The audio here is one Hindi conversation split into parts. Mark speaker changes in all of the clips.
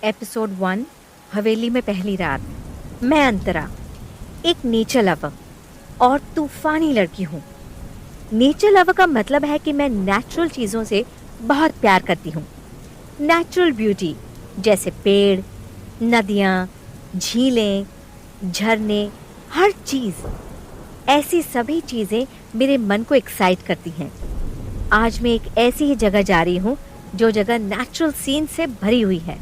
Speaker 1: एपिसोड 1 हवेली में पहली रात। मैं अंतरा, एक नेचर लवर और तूफानी लड़की हूँ। नेचर लवर का मतलब है कि मैं नेचुरल चीज़ों से बहुत प्यार करती हूँ। नेचुरल ब्यूटी जैसे पेड़, नदियाँ, झीलें, झरने, हर चीज़, ऐसी सभी चीज़ें मेरे मन को एक्साइट करती हैं। आज मैं एक ऐसी ही जगह जा रही हूँ जो जगह नेचुरल सीन से भरी हुई है।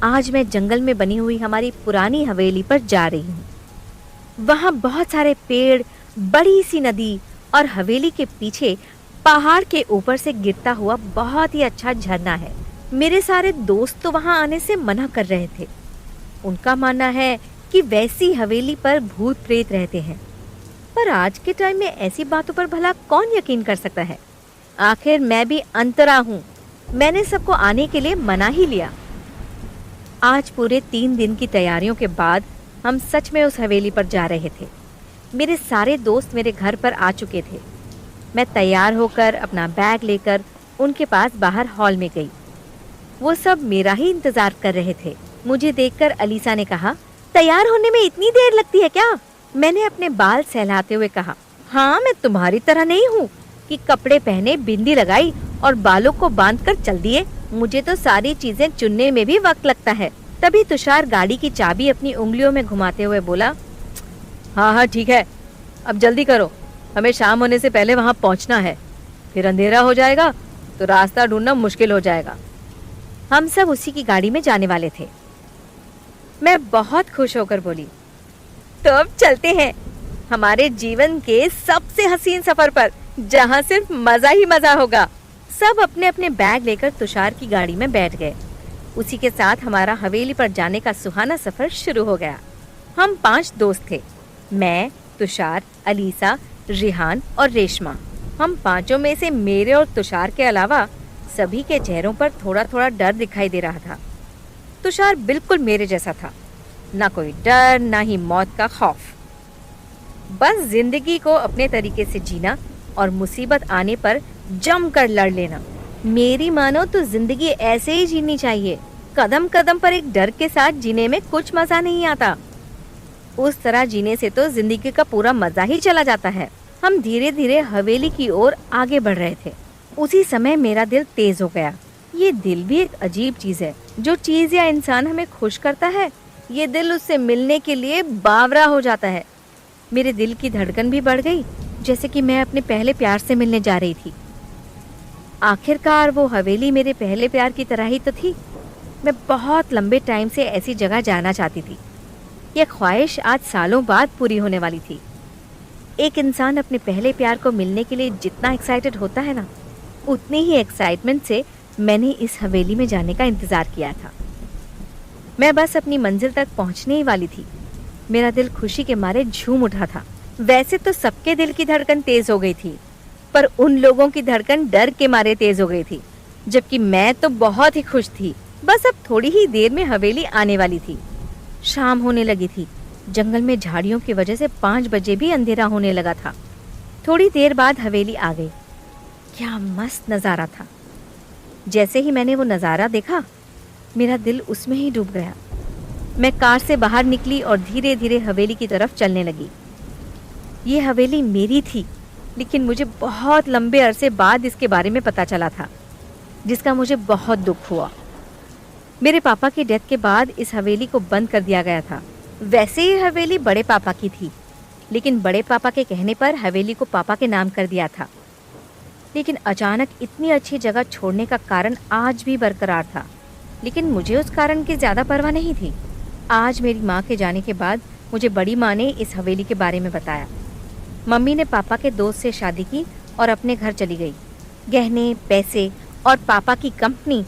Speaker 1: आज मैं जंगल में बनी हुई हमारी पुरानी हवेली पर जा रही हूँ। वहाँ बहुत सारे पेड़, बड़ी सी नदी और हवेली के पीछे पहाड़ के ऊपर से गिरता हुआ बहुत ही अच्छा झरना है। मेरे सारे दोस्त तो वहाँ आने से मना कर रहे थे। उनका मानना है कि वैसी हवेली पर भूत प्रेत रहते हैं, पर आज के टाइम में ऐसी बातों पर भला कौन यकीन कर सकता है। आखिर मैं भी अंतरा हूँ, मैंने सबको आने के लिए मना ही लिया। आज पूरे 3 दिन की तैयारियों के बाद हम सच में उस हवेली पर जा रहे थे। मेरे सारे दोस्त मेरे घर पर आ चुके थे। मैं तैयार होकर अपना बैग लेकर उनके पास बाहर हॉल में गई। वो सब मेरा ही इंतजार कर रहे थे। मुझे देखकर अलीसा ने कहा, तैयार होने में इतनी देर लगती है क्या? मैंने अपने बाल सहलाते हुए कहा, हाँ, मैं तुम्हारी तरह नहीं हूँ कि कपड़े पहने, बिंदी लगाई और बालों को बांधकर चल दिए। मुझे तो सारी चीजें चुनने में भी वक्त लगता है। तभी तुषार गाड़ी की चाबी अपनी उंगलियों में घुमाते हुए बोला, हाँ ठीक है, अब जल्दी करो, हमें शाम होने से पहले वहाँ पहुँचना है, फिर अंधेरा हो जाएगा तो रास्ता ढूंढना मुश्किल हो जाएगा। हम सब उसी की गाड़ी में जाने वाले थे। मैं बहुत खुश होकर बोली, तो अब चलते हैं हमारे जीवन के सबसे हसीन सफर पर, जहाँ सिर्फ मजा ही मजा होगा। सब अपने अपने बैग लेकर तुषार की गाड़ी में बैठ गए। उसी के साथ हमारा हवेली पर जाने का सुहाना सफर शुरू हो गया। हम 5 दोस्त थे, मैं, तुषार, अलीसा, रिहान और रेशमा। हम पांचों में से मेरे और तुषार के अलावा सभी के चेहरों पर थोड़ा थोड़ा डर दिखाई दे रहा था। तुषार बिल्कुल मेरे जैसा था, ना कोई डर, ना ही मौत का खौफ। बस जिंदगी को अपने तरीके से जीना और मुसीबत आने पर जमकर लड़ लेना। मेरी मानो तो जिंदगी ऐसे ही जीनी चाहिए। कदम कदम पर एक डर के साथ जीने में कुछ मजा नहीं आता। उस तरह जीने से तो जिंदगी का पूरा मजा ही चला जाता है। हम धीरे धीरे हवेली की ओर आगे बढ़ रहे थे। उसी समय मेरा दिल तेज हो गया। ये दिल भी एक अजीब चीज है। जो चीज या इंसान हमें खुश करता है, ये दिल उससे मिलने के लिए बावरा हो जाता है। मेरे दिल की धड़कन भी बढ़ गई, जैसे कि मैं अपने पहले प्यार से मिलने जा रही थी। आखिरकार वो हवेली मेरे पहले प्यार की तरह ही तो थी। मैं बहुत लंबे टाइम से ऐसी जगह जाना चाहती थी। यह ख्वाहिश आज सालों बाद पूरी होने वाली थी। एक इंसान अपने पहले प्यार को मिलने के लिए जितना एक्साइटेड होता है ना, उतनी ही एक्साइटमेंट से मैंने इस हवेली में जाने का इंतजार किया था। मैं बस अपनी मंजिल तक पहुंचने ही वाली थी। मेरा दिल खुशी के मारे झूम उठा था। वैसे तो सबके दिल की धड़कन तेज हो गई थी, पर उन लोगों की धड़कन डर के मारे तेज हो गई थी, जबकि मैं तो बहुत ही खुश थी। बस अब थोड़ी ही देर में हवेली आने वाली थी। शाम होने लगी थी। जंगल में झाड़ियों की वजह से 5 बजे भी अंधेरा होने लगा था। थोड़ी देर बाद हवेली आ गई। क्या मस्त नज़ारा था। जैसे ही मैंने वो नज़ारा देखा, मेरा दिल उसमें ही डूब गया। मैं कार से बाहर निकली और धीरे धीरे हवेली की तरफ चलने लगी। ये हवेली मेरी थी, लेकिन मुझे बहुत लंबे अरसे बाद इसके बारे में पता चला था, जिसका मुझे बहुत दुख हुआ। मेरे पापा की डेथ के बाद इस हवेली को बंद कर दिया गया था। वैसे ये हवेली बड़े पापा की थी, लेकिन बड़े पापा के कहने पर हवेली को पापा के नाम कर दिया था। लेकिन अचानक इतनी अच्छी जगह छोड़ने का कारण आज भी बरकरार था, लेकिन मुझे उस कारण की ज़्यादा परवाह नहीं थी। आज मेरी माँ के जाने के बाद मुझे बड़ी माँ ने इस हवेली के बारे में बताया। मम्मी ने पापा के दोस्त से शादी की और अपने घर चली गई। गहने, पैसे और पापा की कंपनी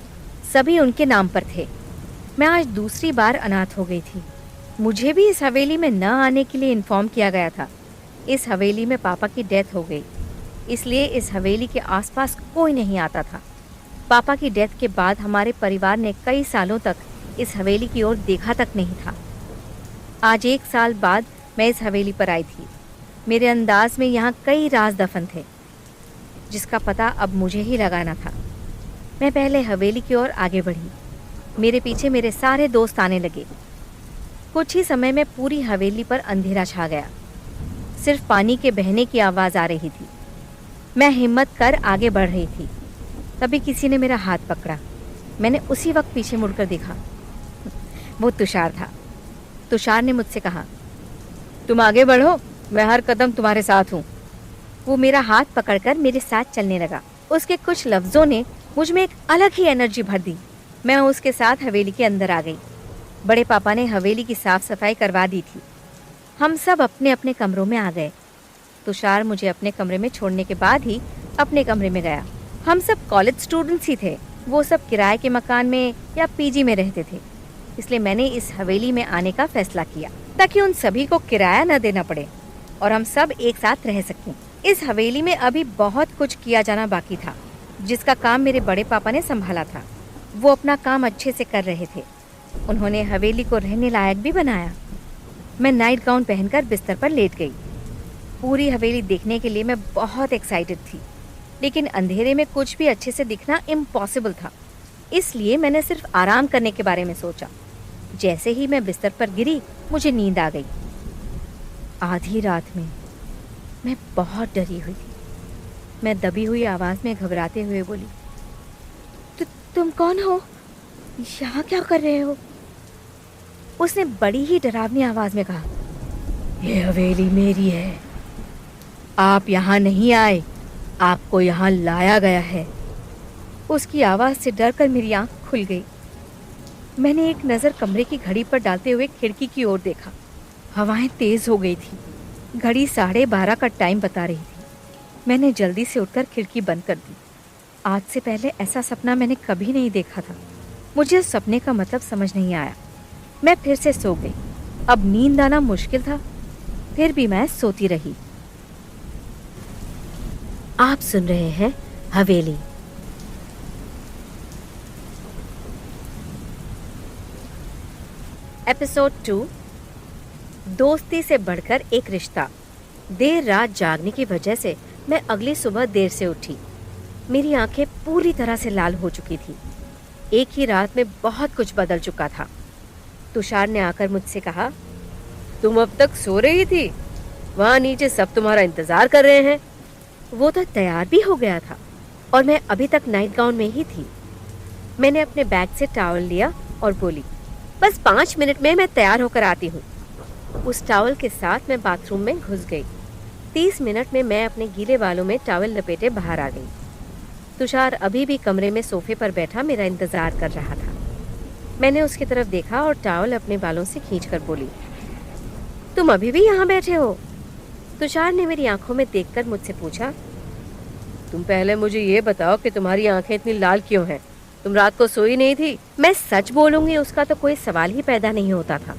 Speaker 1: सभी उनके नाम पर थे। मैं आज दूसरी बार अनाथ हो गई थी। मुझे भी इस हवेली में न आने के लिए इन्फॉर्म किया गया था। इस हवेली में पापा की डेथ हो गई, इसलिए इस हवेली के आसपास कोई नहीं आता था। पापा की डेथ के बाद हमारे परिवार ने कई सालों तक इस हवेली की ओर देखा तक नहीं था। आज 1 साल बाद मैं इस हवेली पर आई थी। मेरे अंदाज में यहाँ कई राज दफन थे, जिसका पता अब मुझे ही लगाना था। मैं पहले हवेली की ओर आगे बढ़ी। मेरे पीछे मेरे सारे दोस्त आने लगे। कुछ ही समय में पूरी हवेली पर अंधेरा छा गया। सिर्फ पानी के बहने की आवाज़ आ रही थी। मैं हिम्मत कर आगे बढ़ रही थी, तभी किसी ने मेरा हाथ पकड़ा। मैंने उसी वक्त पीछे मुड़कर देखा। वो तुषार था। तुषार ने मुझसे कहा, तुम आगे बढ़ो, मैं हर कदम तुम्हारे साथ हूँ। वो मेरा हाथ पकड़कर मेरे साथ चलने लगा। उसके कुछ लफ्ज़ों ने मुझ में एक अलग ही एनर्जी भर दी। मैं उसके साथ हवेली के अंदर आ गई। बड़े पापा ने हवेली की साफ सफाई करवा दी थी। हम सब अपने अपने कमरों में आ गए। तुषार मुझे अपने कमरे में छोड़ने के बाद ही अपने कमरे में गया। हम सब कॉलेज स्टूडेंट्स ही थे। वो सब किराए के मकान में या पीजी में रहते थे, इसलिए मैंने इस हवेली में आने का फैसला किया ताकि उन सभी को किराया न देना पड़े और हम सब एक साथ रह सकें। इस हवेली में अभी बहुत कुछ किया जाना बाकी था, जिसका काम मेरे बड़े पापा ने संभाला था। वो अपना काम अच्छे से कर रहे थे। उन्होंने हवेली को रहने लायक भी बनाया। मैं नाइट गाउन पहनकर बिस्तर पर लेट गई। पूरी हवेली देखने के लिए मैं बहुत एक्साइटेड थी, लेकिन अंधेरे में कुछ भी अच्छे से दिखना इम्पॉसिबल था। इसलिए मैंने सिर्फ आराम करने के बारे में सोचा। जैसे ही मैं बिस्तर पर गिरी, मुझे नींद आ गई। आधी रात में मैं बहुत डरी हुई थी। मैं दबी हुई आवाज़ में घबराते हुए बोली, तुम कौन हो? यहाँ क्या कर रहे हो? उसने बड़ी ही डरावनी आवाज़ में कहा, ये हवेली मेरी है। आप यहाँ नहीं आए, आपको यहाँ लाया गया है। उसकी आवाज़ से डरकर मेरी आंख खुल गई। मैंने एक नज़र कमरे की घड़ी पर डालते हुए खिड़की की ओर देखा। हवाएं तेज़ हो गई थी। घड़ी 12:30 का टाइम बता रही थी। मैंने जल्दी से उठकर खिड़की बंद कर दी। आज से पहले ऐसा सपना मैंने कभी नहीं देखा था। मुझे उस सपने का मतलब समझ नहीं आया। मैं फिर से सो गई। अब नींद आना मुश्किल था, फिर भी मैं सोती रही। आप सुन रहे हैं हवेली। एपिसोड 2, दोस्ती से बढ़कर एक रिश्ता। देर रात जागने की वजह से मैं अगली सुबह देर से उठी। मेरी आंखें पूरी तरह से लाल हो चुकी थी। एक ही रात में बहुत कुछ बदल चुका था। तुषार ने आकर मुझसे कहा, तुम अब तक सो रही थी? वहाँ नीचे सब तुम्हारा इंतजार कर रहे हैं। वो तो तैयार भी हो गया था और मैं अभी तक नाइट गाउन में ही थी। मैंने अपने बैग से टॉवल लिया और बोली, बस 5 मिनट में मैं तैयार होकर आती हूँ। उस टॉवल के साथ मैं बाथरूम में घुस गई। 30 मिनट में मैं अपने गीले बालों में टॉवल लपेटे बाहर आ गई। तुषार अभी भी कमरे में सोफे पर बैठा मेरा इंतजार कर रहा था। मैंने उसकी तरफ देखा और टॉवल अपने बालों से खींचकर बोली, तुम अभी भी यहाँ बैठे हो? तुषार ने मेरी आंखों में देखकर मुझसे पूछा, तुम पहले मुझे ये बताओ कि तुम्हारी आंखें इतनी लाल क्यों हैं? तुम रात को सोई नहीं थी? मैं सच बोलूंगी उसका तो कोई सवाल ही पैदा नहीं होता था।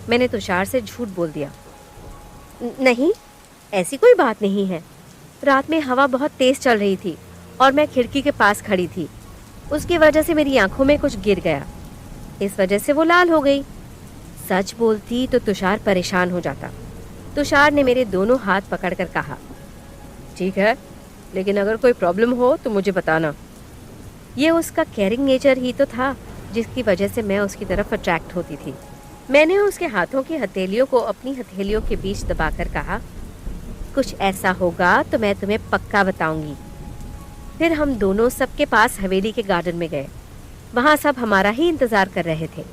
Speaker 1: मैंने तुषार से झूठ बोल दिया, नहीं, ऐसी कोई बात नहीं है। रात में हवा बहुत तेज चल रही थी और मैं खिड़की के पास खड़ी थी। उसकी वजह से मेरी आंखों में कुछ गिर गया, इस वजह से वो लाल हो गई। सच बोलती तो तुषार परेशान हो जाता। तुषार ने मेरे दोनों हाथ पकड़कर कहा, ठीक है, लेकिन अगर कोई प्रॉब्लम हो तो मुझे बताना। ये उसका केयरिंग नेचर ही तो था जिसकी वजह से मैं उसकी तरफ अट्रैक्ट होती थी। मैंने उसके हाथों की हथेलियों को अपनी हथेलियों के बीच दबाकर कहा, कुछ ऐसा होगा तो मैं तुम्हें पक्का बताऊंगी। फिर हम दोनों सबके पास हवेली के गार्डन में गए। वहाँ सब हमारा ही इंतजार कर रहे थे।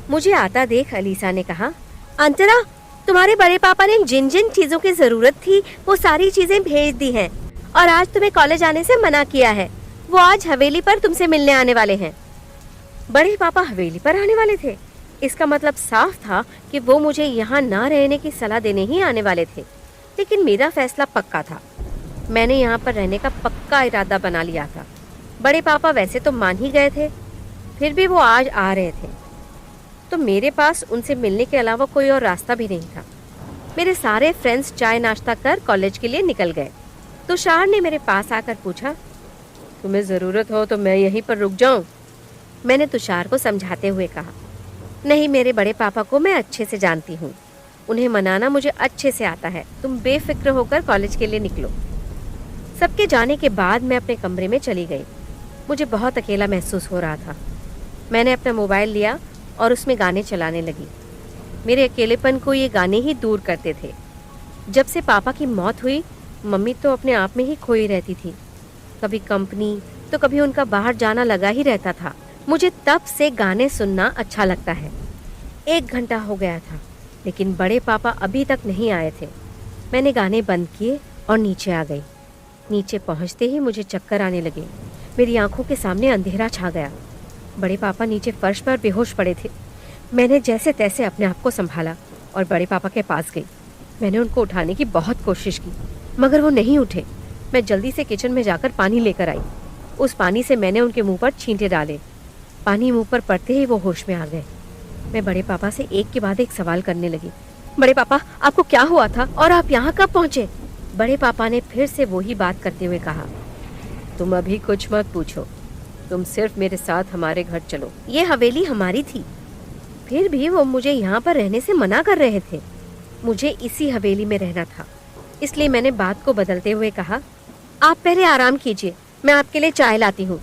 Speaker 1: मुझे आता देख अलीसा ने कहा, अंतरा, तुम्हारे बड़े पापा ने जिन जिन चीजों की जरूरत थी वो सारी चीजें भेज दी हैं और आज तुम्हें कॉलेज आने से मना किया है। वो आज हवेली पर तुमसे मिलने आने वाले हैं। बड़े पापा हवेली पर आने वाले थे? इसका मतलब साफ था कि वो मुझे यहाँ ना रहने की सलाह देने ही आने वाले थे। लेकिन मेरा फैसला पक्का था। मैंने यहाँ पर रहने का पक्का इरादा बना लिया था। बड़े पापा वैसे तो मान ही गए थे, फिर भी वो आज आ रहे थे, तो मेरे पास उनसे मिलने के अलावा कोई और रास्ता भी नहीं था। मेरे सारे फ्रेंड्स चाय नाश्ता कर कॉलेज के लिए निकल गए। तुषार ने मेरे पास आकर पूछा, तुम्हें ज़रूरत हो तो मैं यहीं पर रुक जाऊं? मैंने तुषार को समझाते हुए कहा, नहीं, मेरे बड़े पापा को मैं अच्छे से जानती हूँ, उन्हें मनाना मुझे अच्छे से आता है। तुम बेफिक्र होकर कॉलेज के लिए निकलो। सबके जाने के बाद मैं अपने कमरे में चली गई। मुझे बहुत अकेला महसूस हो रहा था। मैंने अपना मोबाइल लिया और उसमें गाने चलाने लगी। मेरे अकेलेपन को ये गाने ही दूर करते थे। जब से पापा की मौत हुई, मम्मी तो अपने आप में ही खोई रहती थी। कभी कंपनी तो कभी उनका बाहर जाना लगा ही रहता था। मुझे तब से गाने सुनना अच्छा लगता है। 1 घंटा हो गया था, लेकिन बड़े पापा अभी तक नहीं आए थे। मैंने गाने बंद किए और नीचे आ गई। नीचे पहुंचते ही मुझे चक्कर आने लगे। मेरी आंखों के सामने अंधेरा छा गया। बड़े पापा नीचे फर्श पर बेहोश पड़े थे। मैंने जैसे तैसे अपने आप को संभाला और बड़े पापा के पास गई। मैंने उनको उठाने की बहुत कोशिश की, मगर वो नहीं उठे। मैं जल्दी से किचन में जाकर पानी लेकर आई। उस पानी से मैंने उनके मुंह पर छींटे डाले। पानी मुंह पर पड़ते ही वो होश में आ गए। मैं बड़े पापा से एक के बाद एक सवाल करने लगी। बड़े पापा, आपको क्या हुआ था और आप यहाँ कब पहुँचे? बड़े पापा ने फिर से वही बात करते हुए कहा, तुम अभी कुछ मत पूछो, तुम सिर्फ मेरे साथ हमारे घर चलो। ये हवेली हमारी थी, फिर भी वो मुझे यहाँ पर रहने से मना कर रहे थे। मुझे इसी हवेली में रहना था, इसलिए मैंने बात को बदलते हुए कहा, आप पहले आराम कीजिए, मैं आपके लिए चाय लाती हूँ।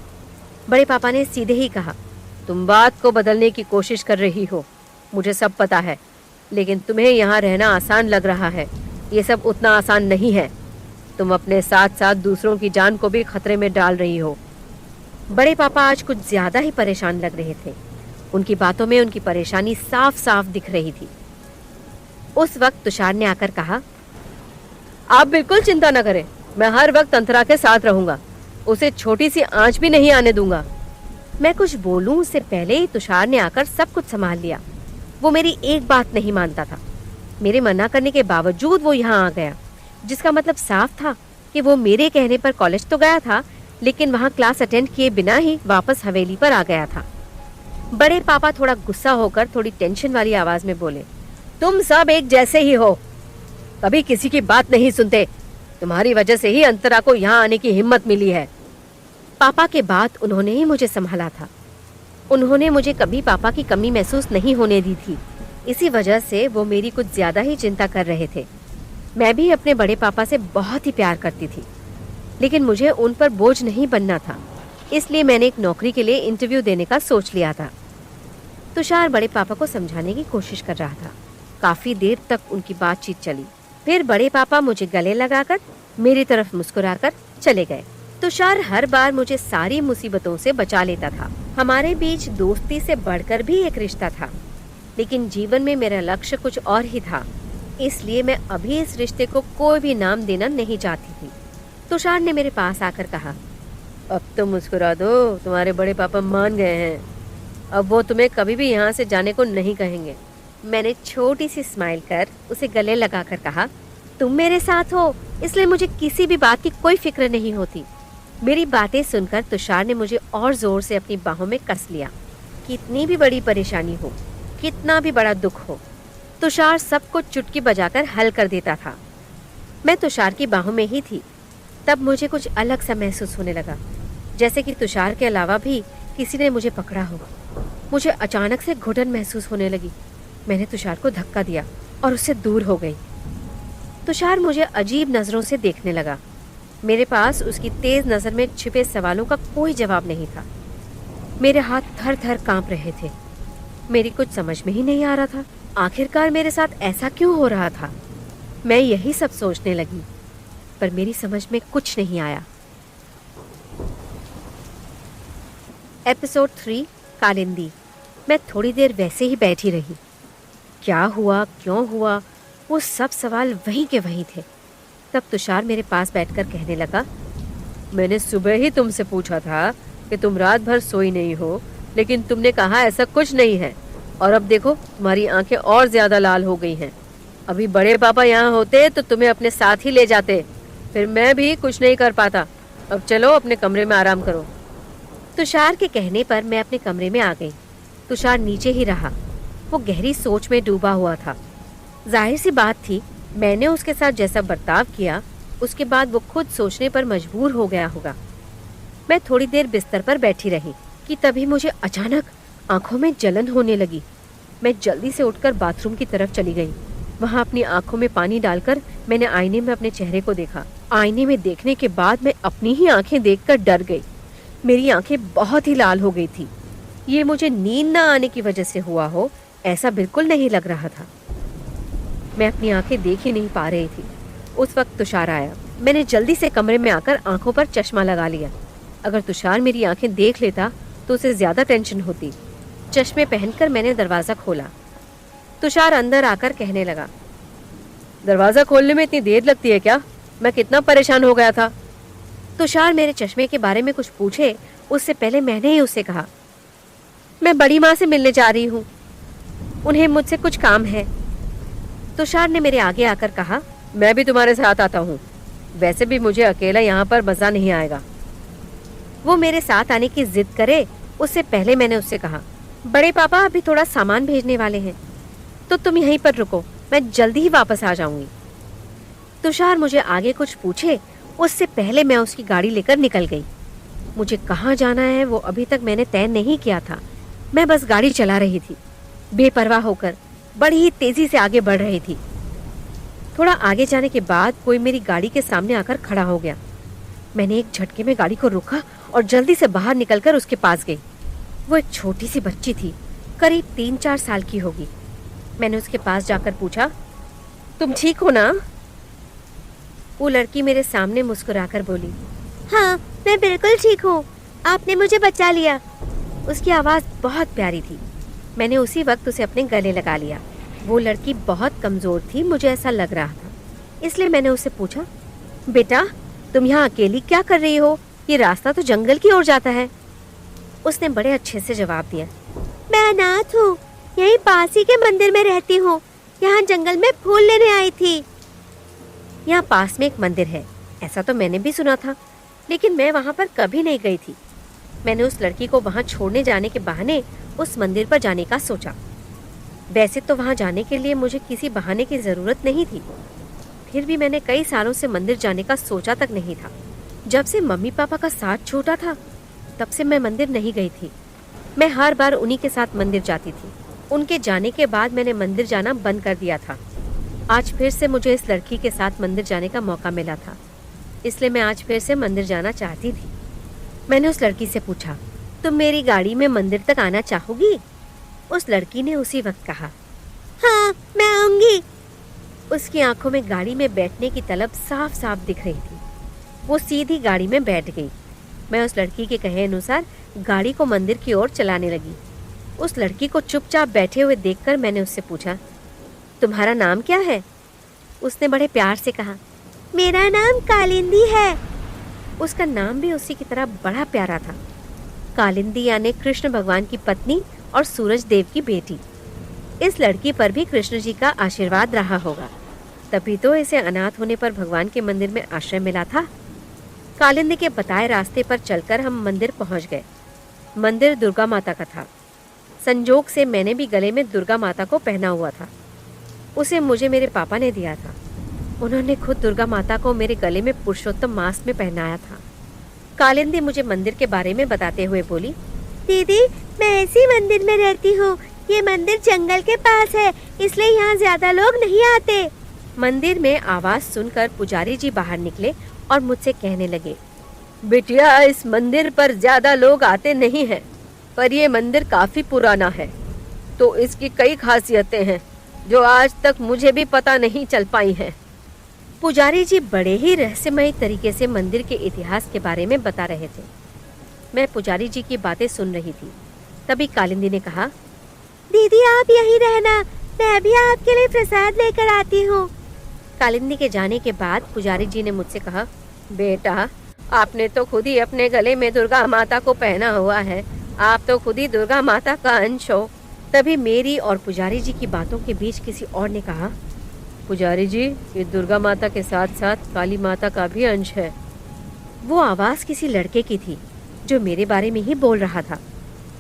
Speaker 1: बड़े पापा ने सीधे ही कहा, तुम बात को बदलने की कोशिश कर रही हो, मुझे सब पता है, लेकिन तुम्हें यहाँ रहना आसान लग रहा है। ये सब उतना आसान नहीं है। तुम अपने साथ साथ दूसरों की जान को भी खतरे में डाल रही हो। बड़े पापा आज कुछ ज्यादा ही परेशान लग रहे थे। उनकी बातों में उनकी परेशानी साफ साफ दिख रही थी। उस वक्त तुषार ने आकर कहा, आप बिल्कुल चिंता न करें, मैं हर वक्त अंतरा के साथ रहूंगा, उसे छोटी सी आंच भी नहीं आने दूंगा। मैं कुछ बोलूं उससे पहले ही तुषार ने आकर सब कुछ संभाल लिया। वो मेरी एक बात नहीं मानता था। मेरे मना करने के बावजूद वो यहाँ आ गया, जिसका मतलब साफ था कि वो मेरे कहने पर कॉलेज तो गया था, लेकिन वहाँ क्लास अटेंड किए बिना ही वापस हवेली पर आ गया था। बड़े पापा थोड़ा गुस्सा होकर थोड़ी टेंशन वाली आवाज में बोले, तुम सब एक जैसे ही हो, कभी किसी की बात नहीं सुनते। तुम्हारी वजह से ही अंतरा को यहाँ आने की हिम्मत मिली है। पापा के बाद उन्होंने ही मुझे संभाला था। उन्होंने मुझे कभी पापा की कमी महसूस नहीं होने दी थी। इसी वजह से वो मेरी कुछ ज्यादा ही चिंता कर रहे थे। मैं भी अपने बड़े पापा से बहुत ही प्यार करती थी, लेकिन मुझे उन पर बोझ नहीं बनना था। इसलिए मैंने एक नौकरी के लिए इंटरव्यू देने का सोच लिया था। तुषार बड़े पापा को समझाने की कोशिश कर रहा था। काफी देर तक उनकी बातचीत चली। फिर बड़े पापा मुझे गले लगाकर मेरी तरफ मुस्कुराकर चले गए। तुषार हर बार मुझे सारी मुसीबतों से बचा लेता था। हमारे बीच दोस्ती से बढ़कर भी एक रिश्ता था, लेकिन जीवन में मेरा लक्ष्य कुछ और ही था। इसलिए मैं अभी इस रिश्ते को कोई भी नाम देना नहीं चाहती थी। तुषार ने मेरे पास आकर कहा, अब तो मुस्कुरा दो, तुम्हारे बड़े पापा मान गए हैं। अब वो तुम्हें कभी भी यहाँ से जाने को नहीं कहेंगे। मैंने छोटी सी स्माइल कर उसे गले लगाकर कहा, तुम मेरे साथ हो, इसलिए मुझे किसी भी बात की कोई फिक्र नहीं होती। मेरी बातें सुनकर तुषार ने मुझे और जोर से अपनी बाहों में कस लिया। कितनी भी बड़ी परेशानी हो, कितना भी बड़ा दुख हो, तुषार सब कुछ चुटकी बजाकर हल कर देता था। मैं तुषार की बाहों में ही थी। तब मुझे कुछ अलग सा महसूस होने लगा, जैसे कि तुषार के अलावा भी किसी ने मुझे पकड़ा हो। मुझे अचानक से घुटन महसूस होने लगी। मैंने तुषार को धक्का दिया और उससे दूर हो गई। तुषार मुझे अजीब नजरों से देखने लगा। मेरे पास उसकी तेज नजर में छिपे सवालों का कोई जवाब नहीं था। मेरे हाथ थर थर कांप रहे थे। मेरी कुछ समझ में ही नहीं आ रहा था, आखिरकार मेरे साथ ऐसा क्यों हो रहा था। मैं यही सब सोचने लगी, पर मेरी समझ में कुछ नहीं आया। एपिसोड 3 कालिंदी। मैं थोड़ी देर वैसे ही बैठी रही। क्या हुआ, क्यों हुआ, वो सब सवाल वहीं के वहीं थे। तब तुषार मेरे पास बैठकर कहने लगा, मैंने सुबह ही तुमसे पूछा था कि तुम रात भर सोई नहीं हो, लेकिन तुमने कहा ऐसा कुछ नहीं है, और अब देखो तुम्हारी आंखें और ज्यादा लाल हो गई हैं। अभी बड़े पापा यहाँ होते तो तुम्हें अपने साथ ही ले जाते, फिर मैं भी कुछ नहीं कर पाता। अब चलो अपने कमरे में आराम करो। तुषार के कहने पर मैं अपने कमरे में आ गई। तुषार नीचे ही रहा। वो गहरी सोच में डूबा हुआ था। जाहिर सी बात थी, मैंने उसके साथ जैसा बर्ताव किया, उसके बाद वो खुद सोचने पर मजबूर हो गया होगा। मैं थोड़ी देर बिस्तर पर बैठी रही कि तभी मुझे अचानक आंखों में जलन होने लगी। मैं जल्दी से उठकर बाथरूम की तरफ चली गई। वहां अपनी आंखों में पानी डालकर मैंने आईने में अपने चेहरे को देखा। आईने में देखने के बाद मैं अपनी ही आंखें देखकर डर गई। मेरी आंखें बहुत ही लाल हो गई थी। ये मुझे नींद ना आने की वजह से हुआ हो, ऐसा बिल्कुल नहीं लग रहा था। मैं अपनी आंखें देख ही नहीं पा रही थी। उस वक्त तुषार आया। मैंने जल्दी से कमरे में आकर आंखों पर चश्मा लगा लिया। अगर तुषार मेरी आंखें देख लेता तो उसे ज्यादा टेंशन होती। चश्मे पहनकर मैंने दरवाजा खोला। तुषार अंदर आकर कहने लगा, दरवाजा खोलने में इतनी देर लगती है क्या? मैं कितना परेशान हो गया था। तुषार मेरे चश्मे के बारे में कुछ पूछे उससे पहले मैंने ही उससे कहा, मैं बड़ी माँ से मिलने जा रही हूँ, उन्हें मुझसे कुछ काम है। तुषार ने मेरे आगे आकर कहा, मैं भी तुम्हारे साथ आता हूँ, वैसे भी मुझे अकेला यहाँ पर मजा नहीं आएगा। वो मेरे साथ आने की जिद करे उससे पहले मैंने उससे कहा, बड़े पापा अभी थोड़ा सामान भेजने वाले हैं, तो तुम यहीं पर रुको, मैं जल्दी ही वापस आ जाऊंगी। तुषार मुझे आगे कुछ पूछे उससे पहले मैं उसकी गाड़ी लेकर निकल गई। मुझे कहाँ जाना है वो अभी तक मैंने तय नहीं किया था। मैं बस गाड़ी चला रही थी, बेपरवाह होकर बड़ी ही तेजी से आगे बढ़ रही थी। थोड़ा आगे जाने के बाद कोई मेरी गाड़ी के सामने आकर खड़ा हो गया। मैंने एक झटके में गाड़ी को रोका और जल्दी से बाहर निकलकर उसके पास गई। वो एक छोटी सी बच्ची थी, करीब 3-4 साल की होगी। मैंने उसके पास जाकर पूछा, तुम ठीक हो ना? वो लड़की मेरे सामने मुस्कुराकर बोली, हाँ मैं बिल्कुल ठीक हूँ, आपने मुझे बचा लिया। उसकी आवाज़ बहुत प्यारी थी। मैंने उसी वक्त उसे अपने गले लगा लिया। वो लड़की बहुत कमज़ोर थी, मुझे ऐसा लग रहा था, इसलिए मैंने उससे पूछा, बेटा तुम यहाँ अकेली क्या कर रही हो? ये रास्ता तो जंगल की ओर जाता है। उसने बड़े अच्छे से जवाब दिया, मैं अनाथ हूँ, यहीं पास ही के मंदिर में रहती हूँ, यहाँ जंगल में फूल लेने आई थी। यहाँ पास में एक मंदिर है, ऐसा तो मैंने भी सुना था, लेकिन मैं वहाँ पर कभी नहीं गई थी। मैंने उस लड़की को वहाँ छोड़ने जाने के बहाने उस मंदिर पर जाने का सोचा। वैसे तो वहाँ जाने के लिए मुझे किसी बहाने की ज़रूरत नहीं थी, फिर भी मैंने कई सालों से मंदिर जाने का सोचा तक नहीं था। जब से मम्मी पापा का साथ छूटा था तब से मैं मंदिर नहीं गई थी। मैं हर बार उन्हीं के साथ मंदिर जाती थी। उनके जाने के बाद मैंने मंदिर जाना बंद कर दिया था। आज फिर से मुझे इस लड़की के साथ मंदिर जाने का मौका मिला था, इसलिए मैं आज फिर से मंदिर जाना चाहती थी। मैंने उस लड़की से पूछा, तुम मेरी गाड़ी में मंदिर तक आना चाहोगी? उस लड़की ने उसी वक्त कहा, हाँ मैं आऊंगी। उसकी आंखों में गाड़ी में बैठने की तलब साफ साफ दिख रही थी। वो सीधी गाड़ी में बैठ गई। मैं उस लड़की के कहे अनुसार गाड़ी को मंदिर की ओर चलाने लगी। उस लड़की को चुपचाप बैठे हुए देखकर मैंने उससे पूछा, तुम्हारा नाम क्या है? उसने बड़े प्यार से कहा, मेरा नाम कालिंदी है। उसका नाम भी उसी की तरह बड़ा प्यारा था। कालिंदी यानी कृष्ण भगवान की पत्नी और सूरज देव की बेटी। इस लड़की पर भी कृष्ण जी का आशीर्वाद रहा होगा, तभी तो इसे अनाथ होने पर भगवान के मंदिर में आश्रय मिला था। कालिंदी के बताए रास्ते पर चलकर हम मंदिर पहुंच गए। मंदिर दुर्गा माता का था। संजोग से मैंने भी गले में दुर्गा माता को पहना हुआ था। उसे मुझे मेरे पापा ने दिया था। उन्होंने खुद दुर्गा माता को मेरे गले में पुरुषोत्तम मास में पहनाया था। कालिंदी मुझे मंदिर के बारे में बताते हुए बोली, दीदी मैं इसी मंदिर में रहती हूँ। ये मंदिर जंगल के पास है, इसलिए यहाँ ज्यादा लोग नहीं आते। मंदिर में आवाज सुनकर पुजारी जी बाहर निकले और मुझसे कहने लगे, बिटिया इस मंदिर पर ज्यादा लोग आते नहीं हैं, पर ये मंदिर काफी पुराना है, तो इसकी कई खासियतें हैं जो आज तक मुझे भी पता नहीं चल पाई हैं। पुजारी जी बड़े ही रहस्यमय तरीके से मंदिर के इतिहास के बारे में बता रहे थे। मैं पुजारी जी की बातें सुन रही थी। तभी कालिंदी ने कहा, दीदी आप यहीं रहना, मैं भी आपके लिए प्रसाद लेकर आती हूँ। कालिंदी के जाने के बाद पुजारी जी ने मुझसे कहा, बेटा आपने तो खुद ही अपने गले में दुर्गा माता को पहना हुआ है, आप तो खुद ही दुर्गा माता का अंश हो। तभी मेरी और पुजारी जी की बातों के बीच किसी और ने कहा, पुजारी जी ये दुर्गा माता के साथ साथ काली माता का भी अंश है। वो आवाज़ किसी लड़के की थी जो मेरे बारे में ही बोल रहा था।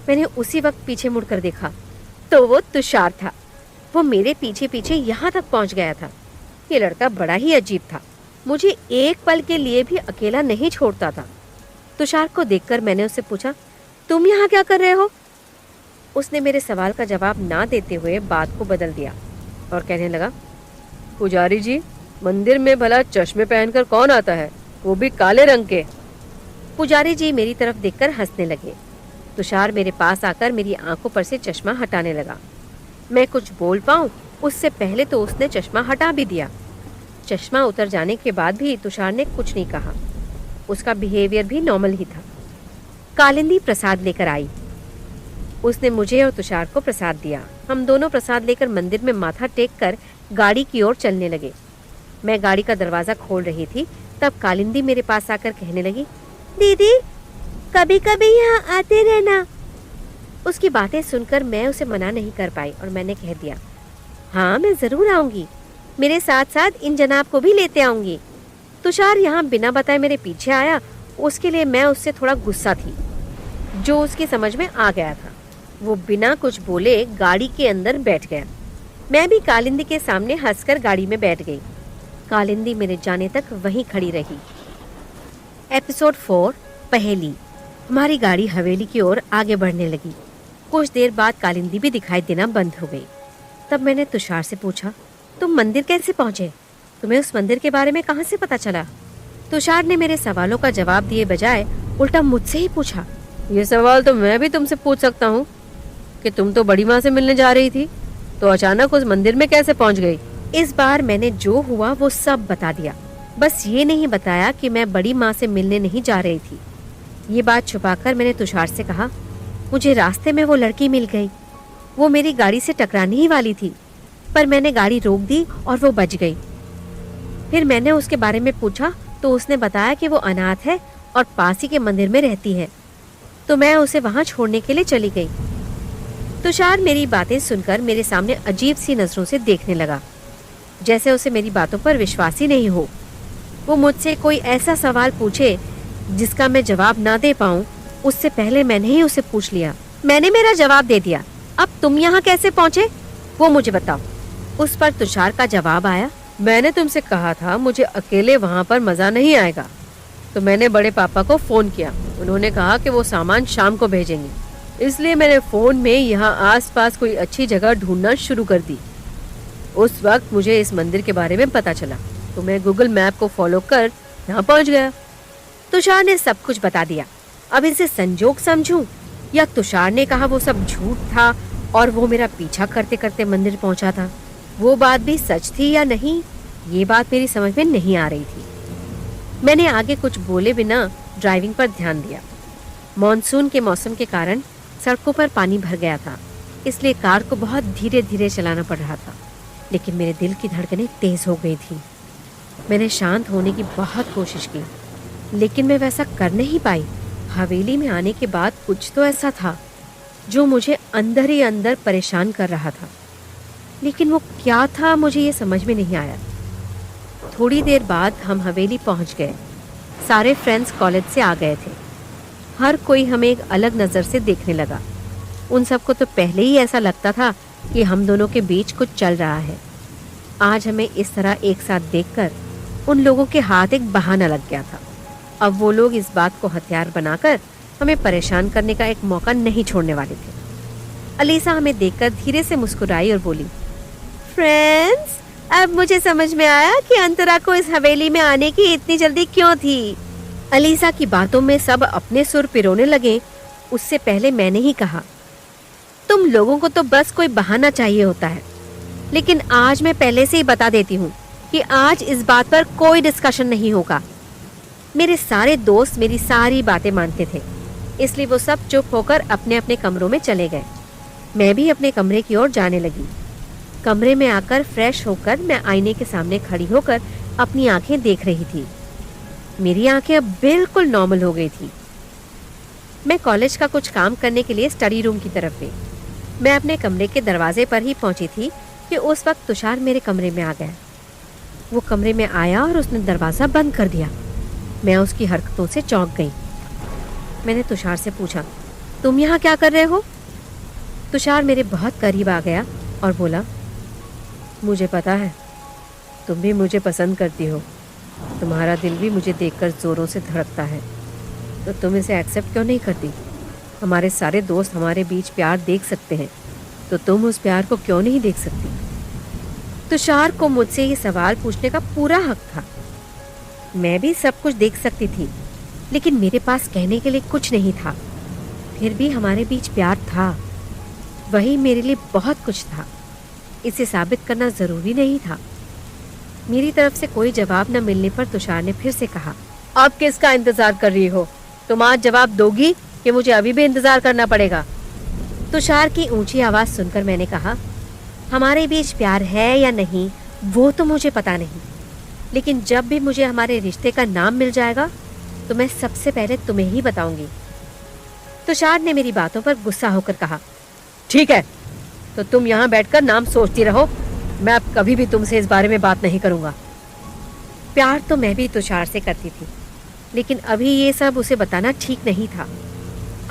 Speaker 1: मैंने उसी वक्त पीछे मुड़कर देखा तो वो तुषार था। वो मेरे पीछे पीछे यहाँ तक पहुँच गया था। ये लड़का बड़ा ही अजीब था, मुझे एक पल के लिए भी अकेला नहीं छोड़ता था। तुषार को देखकर मैंने उससे पूछा, तुम यहाँ क्या कर रहे हो? उसने मेरे सवाल का जवाब ना देते हुए बात को बदल दिया और कहने लगा, पुजारी जी मंदिर में भला चश्मे पहनकर कौन आता है, वो भी काले रंग के। पुजारी जी मेरी तरफ देखकर हंसने लगे। तुषार मेरे पास आकर मेरी आंखों पर से चश्मा हटाने लगा। मैं कुछ बोल पाऊं उससे पहले तो उसने चश्मा हटा भी दिया। चश्मा उतर जाने के बाद भी तुषार ने कुछ नहीं कहा। उसका बिहेवियर भी नॉर्मल ही था। कालिंदी प्रसाद लेकर आई। उसने मुझे और तुषार को प्रसाद दिया। हम दोनों प्रसाद लेकर मंदिर में माथा टेक कर गाड़ी की ओर चलने लगे। मैं गाड़ी का दरवाजा खोल रही थी, तब कालिंदी मेरे पास आकर कहने लगी, दीदी कभी कभी यहाँ आते रहना। उसकी बातें सुनकर मैं उसे मना नहीं कर पाई और मैंने कह दिया, हाँ मैं जरूर आऊंगी, मेरे साथ साथ इन जनाब को भी लेते आऊंगी। तुषार यहाँ बिना बताए मेरे पीछे आया। उसके लिए मैं उससे थोड़ा गुस्सा थी, जो उसकी समझ में आ गया था। वो बिना कुछ बोले गाड़ी के अंदर बैठ गया। मैं भी कालिंदी के सामने हंसकर गाड़ी में बैठ गई। कालिंदी मेरे जाने तक वहीं खड़ी रही। एपिसोड 4 पहेली। हमारी गाड़ी हवेली की ओर आगे बढ़ने लगी। कुछ देर बाद कालिंदी भी दिखाई देना बंद हो गई। तब मैंने तुषार से पूछा, तुम मंदिर कैसे पहुंचे? तुम्हें उस मंदिर के बारे में कहां से पता चला? तुषार ने मेरे सवालों का जवाब दिए बजाय उल्टा मुझसे ही पूछा, ये सवाल तो मैं भी तुमसे पूछ सकता हूँ कि तुम तो बड़ी माँ से मिलने जा रही थी, तो अचानक उस मंदिर में कैसे पहुंच गई? इस बार मैंने जो हुआ वो सब बता दिया। बस ये नहीं बताया कि मैं बड़ी माँ से मिलने नहीं जा रही थी। ये बात छुपाकर मैंने तुषार से कहा, मुझे रास्ते में वो लड़की मिल गई। वो मेरी गाड़ी से टकराने ही वाली थी, पर मैंने गाड़ी रोक दी और वो बच गई। फिर मैंने उसके बारे में पूछा तो उसने बताया कि वो अनाथ है और पास ही के मंदिर में रहती है, तो मैं उसे वहां छोड़ने के लिए चली गई। तुषार मेरी बातें सुनकर मेरे सामने अजीब सी नजरों से देखने लगा, जैसे उसे मेरी बातों पर विश्वास ही नहीं हो। वो मुझसे कोई ऐसा सवाल पूछे जिसका मैं जवाब ना दे पाऊं, उससे पहले मैंने ही उसे पूछ लिया। मैंने मेरा जवाब दे दिया, अब तुम यहाँ कैसे पहुँचे वो मुझे बताओ। उस पर तुषार का जवाब आया, मैंने तुमसे कहा था मुझे अकेले वहाँ पर मजा नहीं आएगा, तो मैंने बड़े पापा को फोन किया। उन्होंने कहा कि वो सामान शाम को भेजेंगे, इसलिए मैंने फोन में यहाँ आसपास कोई अच्छी जगह ढूंढना शुरू कर दी। उस वक्त मुझे इस मंदिर के बारे में पता चला, तो मैं गूगल मैप को फॉलो कर यहाँ पहुँच गया। तुषार ने सब कुछ बता दिया। अब इसे संजोग समझूं या तुषार ने कहा वो सब झूठ था और वो मेरा पीछा करते करते मंदिर पहुंचा था? वो बात भी सच थी या नहीं, ये बात मेरी समझ में नहीं आ रही थी। मैंने आगे कुछ बोले बिना ड्राइविंग पर ध्यान दिया। मॉनसून के मौसम के कारण सड़कों पर पानी भर गया था, इसलिए कार को बहुत धीरे धीरे चलाना पड़ रहा था, लेकिन मेरे दिल की धड़कनें तेज हो गई थी। मैंने शांत होने की बहुत कोशिश की, लेकिन मैं वैसा कर नहीं पाई। हवेली में आने के बाद कुछ तो ऐसा था जो मुझे अंदर ही अंदर परेशान कर रहा था, लेकिन वो क्या था मुझे ये समझ में नहीं आया। थोड़ी देर बाद हम हवेली पहुंच गए। सारे फ्रेंड्स कॉलेज से आ गए थे। हर कोई हमें एक अलग नज़र से देखने लगा। उन सबको तो पहले ही ऐसा लगता था कि हम दोनों के बीच कुछ चल रहा है। आज हमें इस तरह एक साथ देखकर उन लोगों के हाथ एक बहाना लग गया था। अब वो लोग इस बात को हथियार बनाकर हमें परेशान करने का एक मौका नहीं छोड़ने वाले थे। अलीसा हमें देखकर धीरे से मुस्कुराई और बोली, फ्रेंड्स, अब मुझे समझ में आया कि अंतरा को इस हवेली में आने की इतनी जल्दी क्यों थी। अलीसा की बातों में सब अपने सुर पिरोने लगे। उससे पहले मैंने ही कहा, तुम लोगों को तो बस कोई बहाना चाहिए होता है, लेकिन आज मैं पहले से ही बता देती हूँ कि आज इस बात पर कोई डिस्कशन नहीं होगा। मेरे सारे दोस्त मेरी सारी बातें मानते थे, इसलिए वो सब चुप होकर अपने अपने कमरों में चले गए। मैं भी अपने कमरे की ओर जाने लगी। कमरे में आकर फ्रेश होकर मैं आईने के सामने खड़ी होकर अपनी आंखें देख रही थी। मेरी आंखें अब बिल्कुल नॉर्मल हो गई थी। मैं कॉलेज का कुछ काम करने के लिए स्टडी रूम की तरफ गई। मैं अपने कमरे के दरवाजे पर ही पहुंची थी कि उस वक्त तुषार मेरे कमरे में आ गया। वो कमरे में आया और उसने दरवाज़ा बंद कर दिया। मैं उसकी हरकतों से चौंक गई। मैंने तुषार से पूछा, तुम यहाँ क्या कर रहे हो? तुषार मेरे बहुत करीब आ गया और बोला, मुझे पता है तुम भी मुझे पसंद करती हो, तुम्हारा दिल भी मुझे देखकर ज़ोरों से धड़कता है, तो तुम इसे एक्सेप्ट क्यों नहीं करती? हमारे सारे दोस्त हमारे बीच प्यार देख सकते हैं, तो तुम उस प्यार को क्यों नहीं देख सकती? तुषार को मुझसे ये सवाल पूछने का पूरा हक था। मैं भी सब कुछ देख सकती थी, लेकिन मेरे पास कहने के लिए कुछ नहीं था। फिर भी हमारे बीच प्यार था। वही मेरे लिए बहुत कुछ था। इसे साबित करना ज़रूरी नहीं था। मेरी तरफ से कोई जवाब न मिलने पर तुषार ने फिर से कहा, अब किसका इंतजार कर रही हो? तुम आज जवाब दोगी कि मुझे अभी भी इंतजार करना पड़ेगा? तुषार की ऊंची आवाज सुनकर मैंने कहा, हमारे बीच प्यार है या नहीं वो तो मुझे पता नहीं, लेकिन जब भी मुझे हमारे रिश्ते का नाम मिल जाएगा तो मैं सबसे पहले तुम्हें ही बताऊंगी। तुषार ने मेरी बातों पर गुस्सा होकर कहा, ठीक है, तो तुम यहाँ बैठकर नाम सोचती रहो। मैं अब कभी भी तुमसे इस बारे में बात नहीं करूंगा। प्यार तो मैं भी तुषार से करती थी, लेकिन अभी ये सब उसे बताना ठीक नहीं था।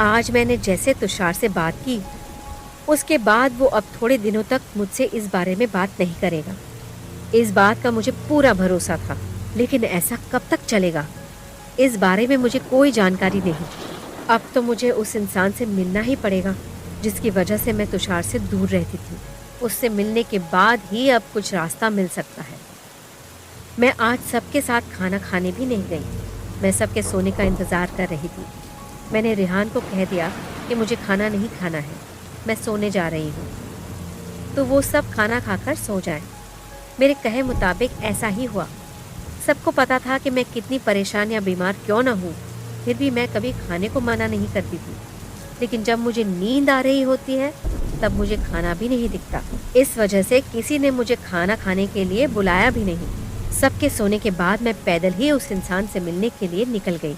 Speaker 1: आज मैंने जैसे तुषार से बात की, उसके बाद वो अब थोड़े दिनों तक मुझसे इस बारे में बात नहीं करेगा। इस बात का मुझे पूरा भरोसा था, लेकिन ऐसा कब तक चलेगा? इस बारे में मुझे कोई जानकारी नहीं। अब तो मुझे उस इंसान से मिलना ही पड़ेगा जिसकी वजह से मैं तुषार से दूर रहती थी। उससे मिलने के बाद ही अब कुछ रास्ता मिल सकता है। मैं आज सबके साथ खाना खाने भी नहीं गई। मैं सबके सोने का इंतज़ार कर रही थी। मैंने रिहान को कह दिया कि मुझे खाना नहीं खाना है, मैं सोने जा रही हूँ, तो वो सब खाना खाकर सो जाएं। मेरे कहे मुताबिक ऐसा ही हुआ। सबको पता था कि मैं कितनी परेशान या बीमार क्यों न हूँ, फिर भी मैं कभी खाने को मना नहीं करती थी। लेकिन जब मुझे नींद आ रही होती है तब मुझे खाना भी नहीं दिखता। इस वजह से किसी ने मुझे खाना खाने के लिए बुलाया भी नहीं। सबके सोने के बाद मैं पैदल ही उस इंसान से मिलने के लिए निकल गई।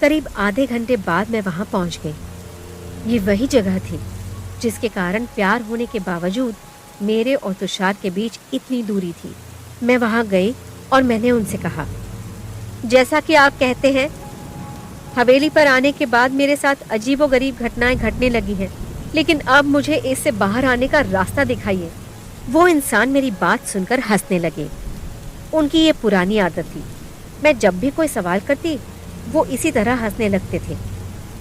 Speaker 1: करीब आधे घंटे बाद मैं वहाँ पहुँच गई। ये वही जगह थी जिसके कारण प्यार होने के बावजूद मेरे और तुषार के बीच इतनी दूरी थी। मैं वहाँ गई और मैंने उनसे कहा, जैसा कि आप कहते हैं, हवेली पर आने के बाद मेरे साथ अजीबोगरीब घटनाएं घटने लगी हैं, लेकिन अब मुझे इससे बाहर आने का रास्ता दिखाइए। वो इंसान मेरी बात सुनकर हंसने लगे। उनकी ये पुरानी आदत थी। मैं जब भी कोई सवाल करती वो इसी तरह हंसने लगते थे,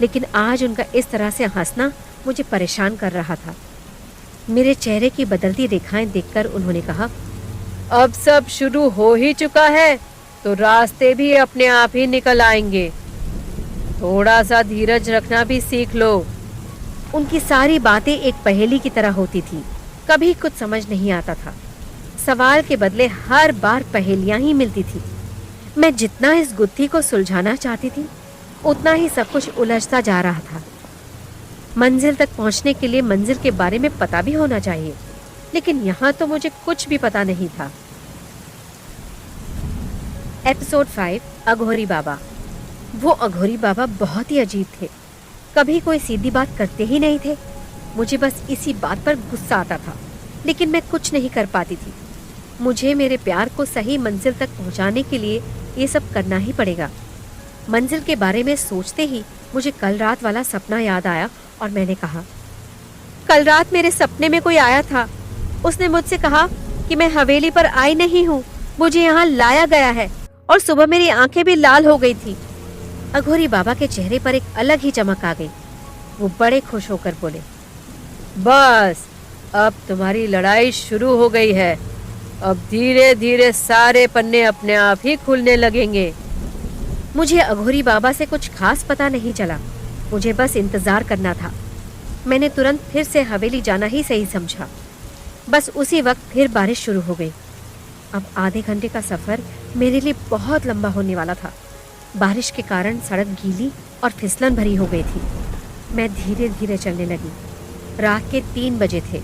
Speaker 1: लेकिन आज उनका इस तरह से हंसना मुझे परेशान कर रहा था। मेरे चेहरे की बदलती रेखाएं देखकर उन्होंने कहा, अब सब शुरू हो ही चुका है तो रास्ते भी अपने आप ही निकल आएंगे। थोड़ा सा धीरज रखना भी सीख लो। उनकी सारी बातें एक पहेली की तरह होती थी। कभी कुछ समझ नहीं आता था। सवाल के बदले हर बार पहेलियां ही मिलती थी। मैं जितना इस गुत्थी को सुलझाना चाहती थी उतना ही सब कुछ उलझता जा रहा था। मंजिल तक पहुंचने के लिए मंजिल के बारे में पता भी होना चाहिए, लेकिन यहाँ तो मुझे कुछ भी पता नहीं था। एपिसोड 5, अघोरी बाबा। वो अघोरी बाबा बहुत ही अजीब थे। कभी कोई सीधी बात करते ही नहीं थे। मुझे बस इसी बात पर गुस्सा आता था, लेकिन मैं कुछ नहीं कर पाती थी। मुझे मेरे प्यार को सही मंजिल तक पहुंचाने के लिए ये सब करना ही पड़ेगा। मंजिल के बारे में सोचते ही मुझे कल रात वाला सपना याद आया और मैंने कहा, कल रात मेरे सपने में कोई आया था। उसने मुझसे कहा कि मैं हवेली पर आई नहीं हूँ, मुझे यहाँ लाया गया है, और सुबह मेरी आंखें भी लाल हो गई थी। अघोरी बाबा के चेहरे पर एक अलग ही चमक आ गई। वो बड़े खुश होकर बोले, बस अब तुम्हारी लड़ाई शुरू हो गई है। अब धीरे धीरे सारे पन्ने अपने आप ही खुलने लगेंगे। मुझे अघोरी बाबा से कुछ खास पता नहीं चला। मुझे बस इंतजार करना था। मैंने तुरंत फिर से हवेली जाना ही सही समझा। बस उसी वक्त फिर बारिश शुरू हो गई। अब आधे घंटे का सफर मेरे लिए बहुत लंबा होने वाला था। बारिश के कारण सड़क गीली और फिसलन भरी हो गई थी। मैं धीरे धीरे चलने लगी। रात के 3 बजे थे।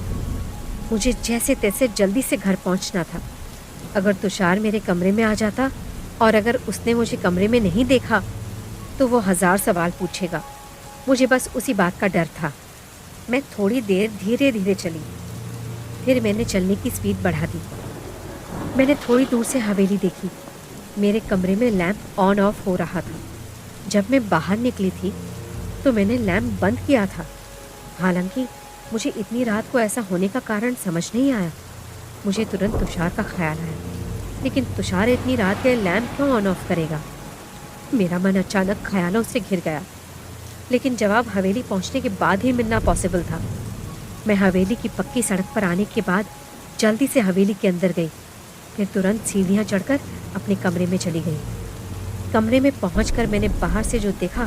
Speaker 1: मुझे जैसे तैसे जल्दी से घर पहुंचना था। अगर तुषार मेरे कमरे में आ जाता और अगर उसने मुझे कमरे में नहीं देखा तो वो 1000 सवाल पूछेगा। मुझे बस उसी बात का डर था। मैं थोड़ी देर धीरे धीरे चली, फिर मैंने चलने की स्पीड बढ़ा दी। मैंने थोड़ी दूर से हवेली देखी। मेरे कमरे में लैंप ऑन ऑफ हो रहा था। जब मैं बाहर निकली थी तो मैंने लैंप बंद किया था। हालांकि मुझे इतनी रात को ऐसा होने का कारण समझ नहीं आया। मुझे तुरंत तुषार का ख्याल आया, लेकिन तुषार इतनी रात के लैंप क्यों ऑन ऑफ करेगा? मेरा मन अचानक ख्यालों से घिर गया। लेकिन जवाब हवेली पहुंचने के बाद ही मिलना पॉसिबल था। मैं हवेली की पक्की सड़क पर आने के बाद जल्दी से हवेली के अंदर गई, फिर तुरंत सीढ़ियाँ चढ़कर अपने कमरे में चली गई। कमरे में पहुंचकर मैंने बाहर से जो देखा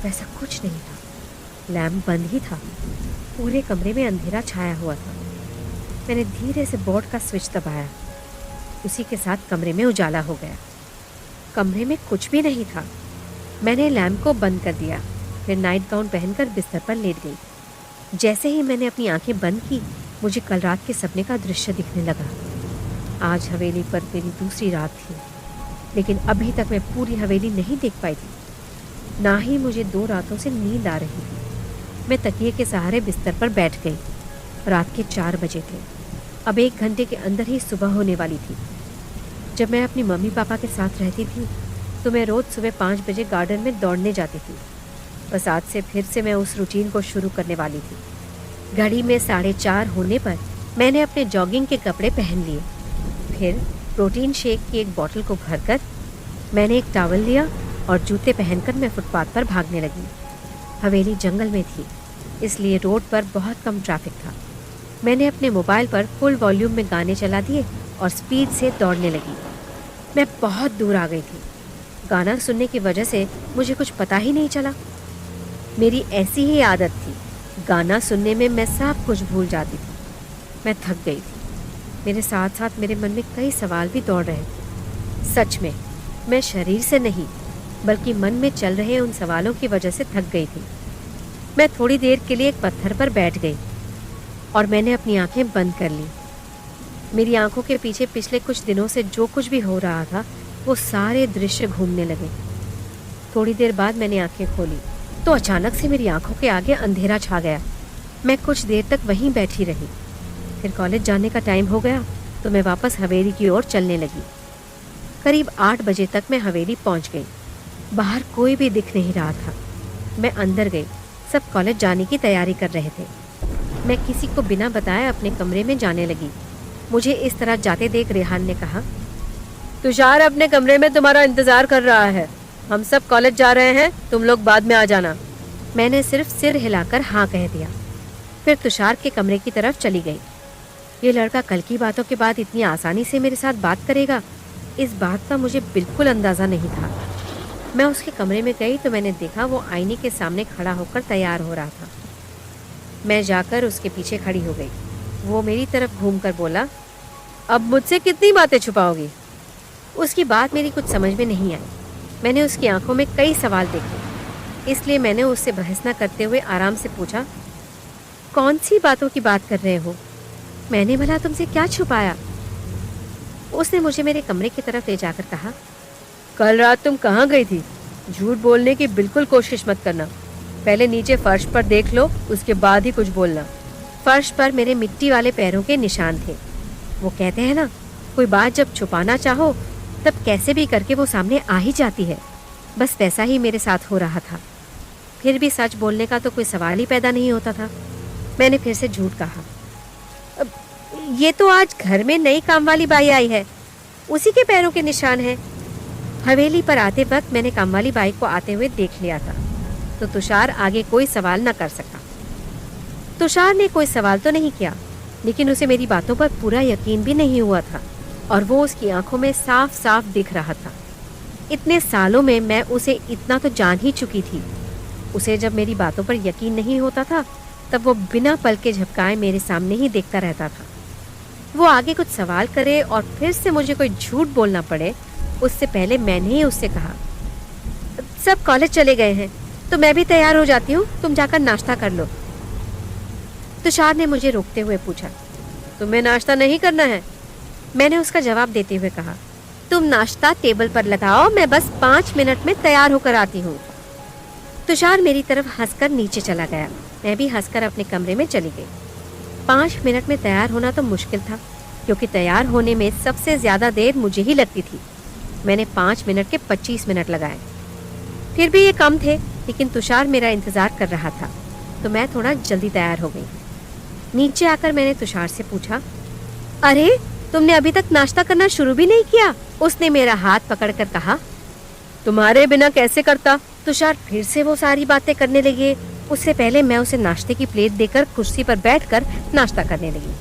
Speaker 1: वैसा कुछ नहीं था। लैम्प बंद ही था। पूरे कमरे में अंधेरा छाया हुआ था। मैंने धीरे से बोर्ड का स्विच दबाया। उसी के साथ कमरे में उजाला हो गया। कमरे में कुछ भी नहीं था। मैंने लैम्प को बंद कर दिया, फिर नाइट गाउन पहनकर बिस्तर पर लेट गई। जैसे ही मैंने अपनी आंखें बंद की, मुझे कल रात के सपने का दृश्य दिखने लगा। आज हवेली पर मेरी दूसरी रात थी, लेकिन अभी तक मैं पूरी हवेली नहीं देख पाई थी। ना ही मुझे 2 रातों से नींद आ रही थी। मैं तकिए के सहारे बिस्तर पर बैठ गई। रात के 4 बजे थे। अब 1 घंटे के अंदर ही सुबह होने वाली थी। जब मैं अपनी मम्मी पापा के साथ रहती थी तो मैं रोज़ सुबह 5 बजे गार्डन में दौड़ने जाती थी। बस आज से फिर से मैं उस रूटीन को शुरू करने वाली थी। घड़ी में 4:30 होने पर मैंने अपने जॉगिंग के कपड़े पहन लिए। फिर प्रोटीन शेक की एक बोतल को भरकर मैंने एक टॉवल लिया और जूते पहनकर मैं फुटपाथ पर भागने लगी। हवेली जंगल में थी, इसलिए रोड पर बहुत कम ट्रैफिक था। मैंने अपने मोबाइल पर फुल वॉल्यूम में गाने चला दिए और स्पीड से दौड़ने लगी। मैं बहुत दूर आ गई थी। गाना सुनने की वजह से मुझे कुछ पता ही नहीं चला। मेरी ऐसी ही आदत थी, गाना सुनने में मैं सब कुछ भूल जाती थी। मैं थक गई थी। मेरे साथ साथ मेरे मन में कई सवाल भी दौड़ रहे थे। सच में मैं शरीर से नहीं, बल्कि मन में चल रहे उन सवालों की वजह से थक गई थी। मैं थोड़ी देर के लिए एक पत्थर पर बैठ गई और मैंने अपनी आंखें बंद कर ली। मेरी आंखों के पीछे पिछले कुछ दिनों से जो कुछ भी हो रहा था, वो सारे दृश्य घूमने लगे। थोड़ी देर बाद मैंने आंखें खोली तो अचानक से मेरी आंखों के आगे अंधेरा छा गया। मैं कुछ देर तक वहीं बैठी रही। फिर कॉलेज जाने का टाइम हो गया तो मैं वापस हवेली की ओर चलने लगी। करीब 8 बजे तक मैं हवेली पहुंच गई। बाहर कोई भी दिख नहीं रहा था। मैं अंदर गई। सब कॉलेज जाने की तैयारी कर रहे थे। मैं किसी को बिना बताए अपने कमरे में जाने लगी। मुझे इस तरह जाते देख रेहान ने कहा, तुषार अपने कमरे में तुम्हारा इंतजार कर रहा है। हम सब कॉलेज जा रहे हैं, तुम लोग बाद में आ जाना। मैंने सिर्फ सिर हिलाकर हाँ कह दिया। फिर तुषार के कमरे की तरफ चली गई। ये लड़का कल की बातों के बाद इतनी आसानी से मेरे साथ बात करेगा, इस बात का मुझे बिल्कुल अंदाज़ा नहीं था। मैं उसके कमरे में गई तो मैंने देखा वो आईने के सामने खड़ा होकर तैयार हो रहा था। मैं जाकर उसके पीछे खड़ी हो गई। वो मेरी तरफ घूमकर बोला, अब मुझसे कितनी बातें छुपाओगी? उसकी बात मेरी कुछ समझ में नहीं आई। मैंने उसकी आंखों में कई सवाल देखे, इसलिए मैंने उससे बहस न करते हुए आराम से पूछा, कौन सी बातों की बात कर रहे हो? मैंने भला तुमसे क्या छुपाया? उसने मुझे मेरे कमरे की तरफ ले जाकर कहा, कल रात तुम कहाँ गई थी? झूठ बोलने की बिल्कुल कोशिश मत करना। पहले नीचे फर्श पर देख लो, उसके बाद ही कुछ बोलना। फर्श पर मेरे मिट्टी वाले पैरों के निशान थे। वो कहते हैं ना, कोई बात जब छुपाना चाहो तब कैसे भी करके वो सामने आ ही जाती है। बस वैसा ही मेरे साथ हो रहा था। फिर भी सच बोलने का तो कोई सवाल ही पैदा नहीं होता था। मैंने फिर से झूठ कहा, ये तो आज घर में नई काम वाली बाई आई है, उसी के पैरों के निशान हैं। हवेली पर आते वक्त मैंने काम वाली बाई को आते हुए देख लिया था, तो तुषार आगे कोई सवाल न कर सका। तुषार ने कोई सवाल तो नहीं किया, लेकिन उसे मेरी बातों पर पूरा यकीन भी नहीं हुआ था और वो उसकी आंखों में साफ साफ दिख रहा था। इतने सालों में मैं उसे इतना तो जान ही चुकी थी। उसे जब मेरी बातों पर यकीन नहीं होता था तब वो बिना पल के झपकाए मेरे सामने ही देखता रहता था। वो आगे कुछ सवाल करे और फिर से मुझे कोई झूठ बोलना पड़े, उससे पहले मैंने ही उससे कहा, सब कॉलेज चले गए हैं तो मैं भी तैयार हो जाती हूँ, तुम जाकर नाश्ता कर लो। तुषार ने मुझे रोकते हुए पूछा, तुम्हें नाश्ता नहीं करना है? मैंने उसका जवाब देते हुए कहा, तुम नाश्ता टेबल पर लगाओ, मैं बस 5 मिनट में तैयार होकर आती हूँ। तुषार मेरी तरफ हंसकर नीचे चला गया। मैं भी हंसकर अपने कमरे में चली गई। 5 मिनट में तैयार होना तो मुश्किल था, क्योंकि तैयार होने में सबसे ज़्यादा देर मुझे ही लगती थी। मैंने 5 मिनट के 25 मिनट लगाए। फिर भी ये कम थे, लेकिन तुषार मेरा इंतज़ार कर रहा था, तो मैं थोड़ा जल्दी तैयार हो गई। नीचे आकर मैंने तुषार से पूछा, अरे तुमने अभी तक नाश्ता करना शुरू भी नहीं किया? उसने मेरा हाथ पकड़कर कहा, तुम्हारे बिना कैसे करता? तुषार फिर से वो सारी बातें करने लगे। उससे पहले मैं उसे नाश्ते की प्लेट देकर कुर्सी पर बैठकर नाश्ता करने लगी।